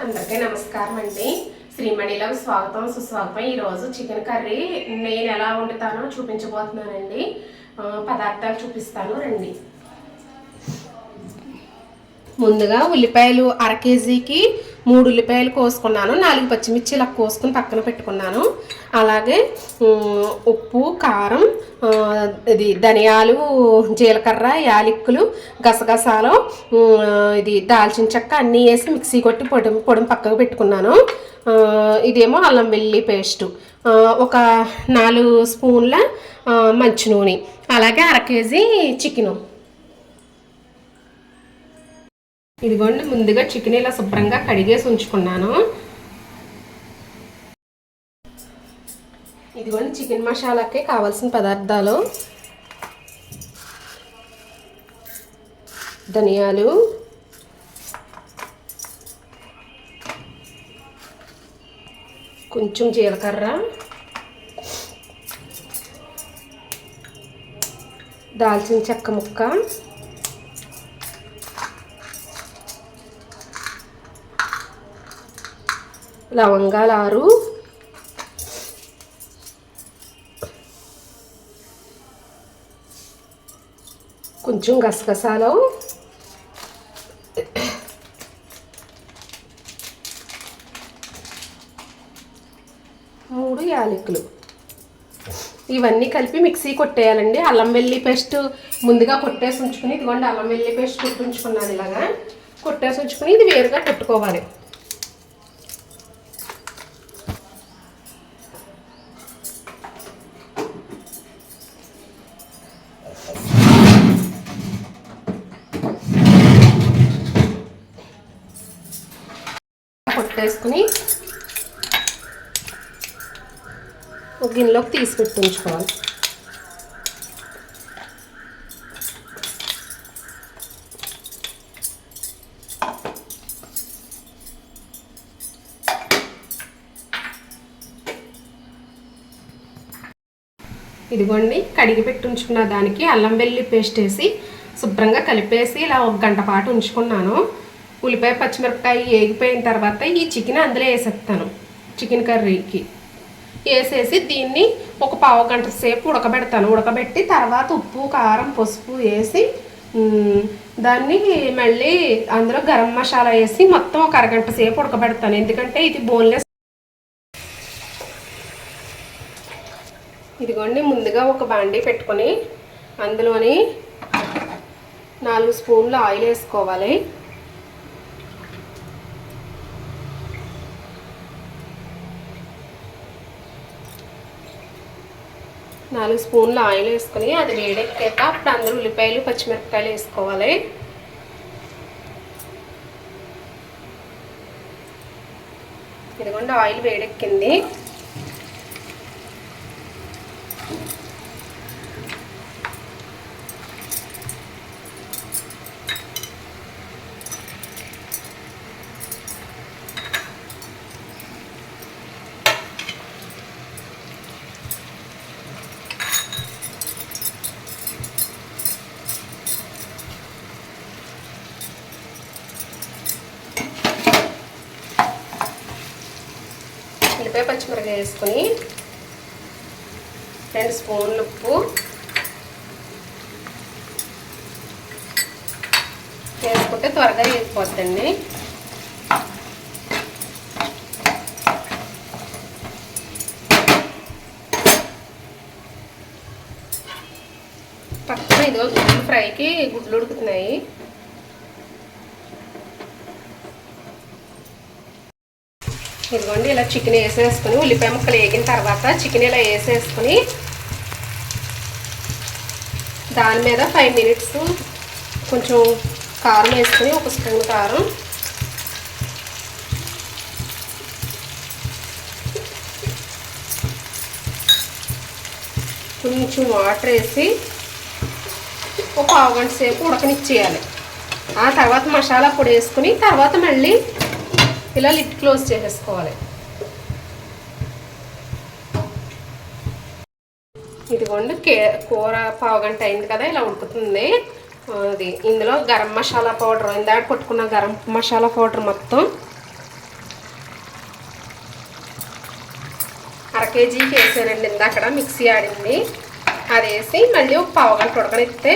అందరికీ నమస్కారం అండి. శ్రీమణిలకు స్వాగతం సుస్వాగతం. ఈరోజు చికెన్ కర్రీ నేను ఎలా వండుతానో చూపించబోతున్నానండి. పదార్థాలు చూపిస్తాను రండి. ముందుగా ఉల్లిపాయలు అర కేజీకి 3 ఉల్లిపాయలు కోసుకున్నాను. 4 పచ్చిమిర్చి ఇలా కోసుకుని పక్కన పెట్టుకున్నాను. అలాగే ఉప్పు, కారం, ఇది ధనియాలు, జీలకర్ర, యాలక్కులు, గసగసాలు, ఇది దాల్చిన చెక్క అన్నీ వేసి మిక్సీ కొట్టి పొడి పక్కకు పెట్టుకున్నాను. ఇదేమో అల్లం వెల్లుల్లి పేస్టు, ఒక 4 స్పూన్ల మంచి నూనె, అలాగే అర కేజీ చికెను. ఇదిగోండి, ముందుగా చికెన్ ఇలా శుభ్రంగా కడిగేసి ఉంచుకున్నాను. ఇదిగోండి చికెన్ మసాలాకి కావాల్సిన పదార్థాలు: ధనియాలు, కొంచెం జీలకర్ర, దాల్చిన చెక్క ముక్క, లవంగాలు 6, కొంచెం గసగసాలు, 3 యాలకులు. ఇవన్నీ కలిపి మిక్సీ కొట్టేయాలండి. అల్లం వెల్లుల్లి పేస్ట్ ముందుగా కొట్టేసి ఉంచుకుని, ఇదిగోండి అల్లం వెల్లుల్లి పేస్ట్ కొట్టి ఉంచుకున్నాను. ఇలాగా కొట్టేసి ఉంచుకుని ఇది వేరుగా కొట్టుకోవాలి. కొట్టేసుకుని ఒక గిన్నెలోకి తీసి పెట్టి ఉంచుకోవాలి. ఇదిగోండి కడిగి పెట్టి ఉంచుకున్న దానికి అల్లం వెల్లుల్లి పేస్ట్ వేసి శుభ్రంగా కలిపేసి ఇలా 1 గంట పాటు ఉంచుకున్నాను. ఉల్లిపాయ పచ్చిమిరపకాయ వేగిపోయిన తర్వాత ఈ చికెన్ అందులో వేసేస్తాను. చికెన్ కర్రీకి వేసేసి దీన్ని ఒక పావు గంట సేపు ఉడకబెడతాను. ఉడకబెట్టి తర్వాత ఉప్పు, కారం, పసుపు వేసి దాన్ని మళ్ళీ అందులో గరం మసాలా వేసి మొత్తం ఒక అరగంట సేపు ఉడకబెడతాను. ఎందుకంటే ఇది బోన్లెస్. ఇదిగోండి, ముందుగా ఒక బాండీ పెట్టుకొని అందులోని 4 స్పూన్లు ఆయిల్ వేసుకోవాలి. నాలుగు స్పూన్లు ఆయిల్ వేసుకొని అది వేడెక్కాక అప్పుడు అందరూ ఉల్లిపాయలు, పచ్చిమిరపకాయలు వేసుకోవాలి. ఇదిగోండి ఆయిల్ వేడెక్కింది. ఉల్లిపాయ పచ్చిమిరపకాయ వేసుకొని 2 స్పూన్లు ఉప్పు వేసుకుంటే త్వరగా వేగిపోద్దండి. పక్కన ఇదిగో గుడ్లు ఫ్రైకి గుడ్లు ఉడుకుతున్నాయి. ఇదిగోండి ఇలా చికెన్ వేసేసుకొని ఉల్లిపాయ ముక్కలు వేగిన తర్వాత చికెన్ ఇలా వేసేసుకొని దాని మీద 5 మినిట్స్ కొంచెం కారం వేసుకొని, 1 స్పూన్ కారం, కొంచెం వాటర్ వేసి ఒక పావు గంట సేపు ఉడకనిచ్చేయాలి. ఆ తర్వాత మసాలా పొడి వేసుకుని తర్వాత మళ్ళీ ఇలా లిడ్ క్లోజ్ చేసేసుకోవాలి. ఇదిగోండి కూర పావు గంట అయింది కదా, ఇలా ఉడుకుతుంది. అది ఇందులో గరం మసాలా పౌడర్, ఇందాక కొట్టుకున్న గరం మసాలా పౌడర్ మొత్తం కేజీకి వేసానండి. ఇందాక మిక్సీ ఆడింది అది వేసి మళ్ళీ ఒక పావుగంట ఉడకనిస్తే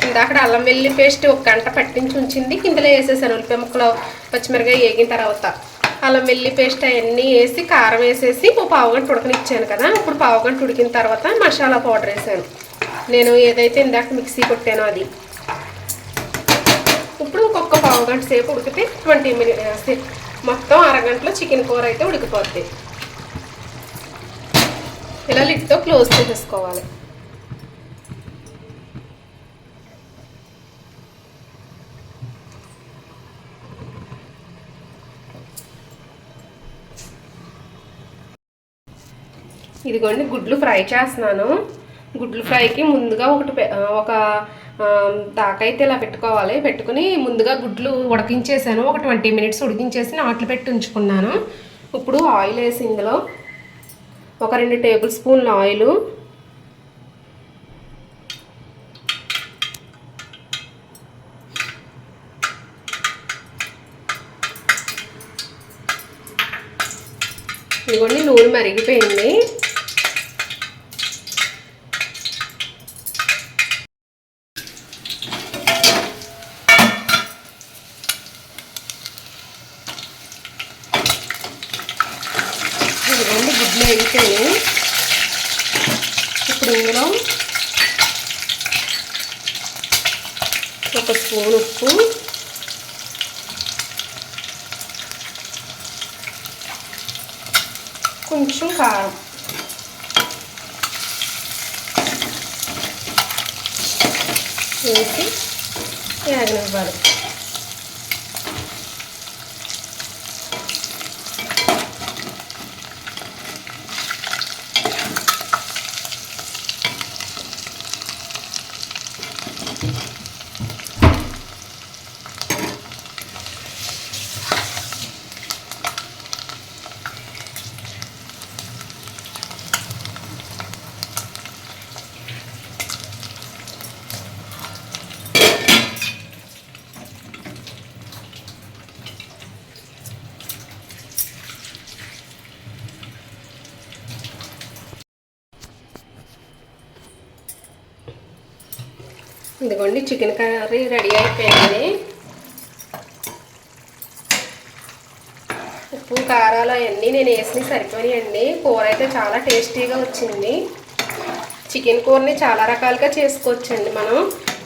ఇందాక అల్లం వెల్లుల్లి పేస్ట్ ఒక గంట పట్టించి ఉంచింది ఇందులో వేసేసాను. ఉల్లిపాయ ముక్కలు పచ్చిమిరకాయ వేగిన తర్వాత అల్లం వెల్లుల్లి పేస్ట్ అవన్నీ వేసి కారం వేసేసి ఒక పావుగంట ఉడకనిచ్చాను కదా. ఇప్పుడు పావుగంట ఉడికిన తర్వాత మసాలా పౌడర్ వేసాను. నేను ఏదైతే ఇందాక మిక్సీ కొట్టానో అది. ఇప్పుడు ఒక్కొక్క పావుగంట సేపు ఉడికితే 20 మినిట్స్ మొత్తం అరగంటలో చికెన్ కూర అయితే ఉడికిపోద్ది. ఇలా లిడ్తో క్లోజ్ చేసేసుకోవాలి. ఇదిగోండి గుడ్లు ఫ్రై చేస్తున్నాను. గుడ్లు ఫ్రైకి ముందుగా ఒక దాకైతే ఇలా పెట్టుకోవాలి. పెట్టుకుని ముందుగా గుడ్లు ఉడికించేసాను. ఒక 20 మినిట్స్ ఉడికించేసి నాట్లు పెట్టి ఉంచుకున్నాను. ఇప్పుడు ఆయిల్ వేసి ఇందులో ఒక 2 టేబుల్ స్పూన్ల ఆయిలు, ఇదిగోండి నూనె మరిగిపోయింది. ఇదిగోండి గుడ్లు వేగిపోయి ఇప్పుడు ఇందులో ఒక స్పూన్ ఉప్పు, కొంచెం కారం వేసి వేగనివ్వాలి. ఇదిగోండి చికెన్ కర్రీ రెడీ అయిపోయింది. ఉప్పు కారాలు అవన్నీ నేను వేసి సరిపోయాయండి. కూర అయితే చాలా టేస్టీగా వచ్చింది. చికెన్ కూరని చాలా రకాలుగా చేసుకోవచ్చండి. మనం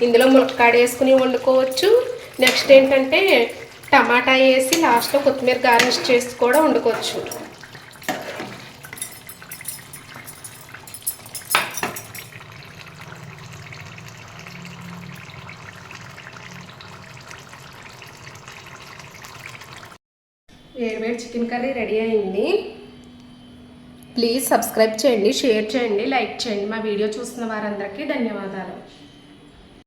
ఇందులో ములక్కాడ వేసుకుని వండుకోవచ్చు. నెక్స్ట్ ఏంటంటే టమాటా వేసి లాస్ట్లో కొత్తిమీర గార్నిష్ చేసి కూడా వండుకోవచ్చు. వేడివేడి చికెన్ కర్రీ రెడీ అయింది. ప్లీజ్ సబ్స్క్రైబ్ చేయండి, షేర్ చేయండి, లైక్ చేయండి. మా వీడియో చూస్తున్న వారందరికీ ధన్యవాదాలు.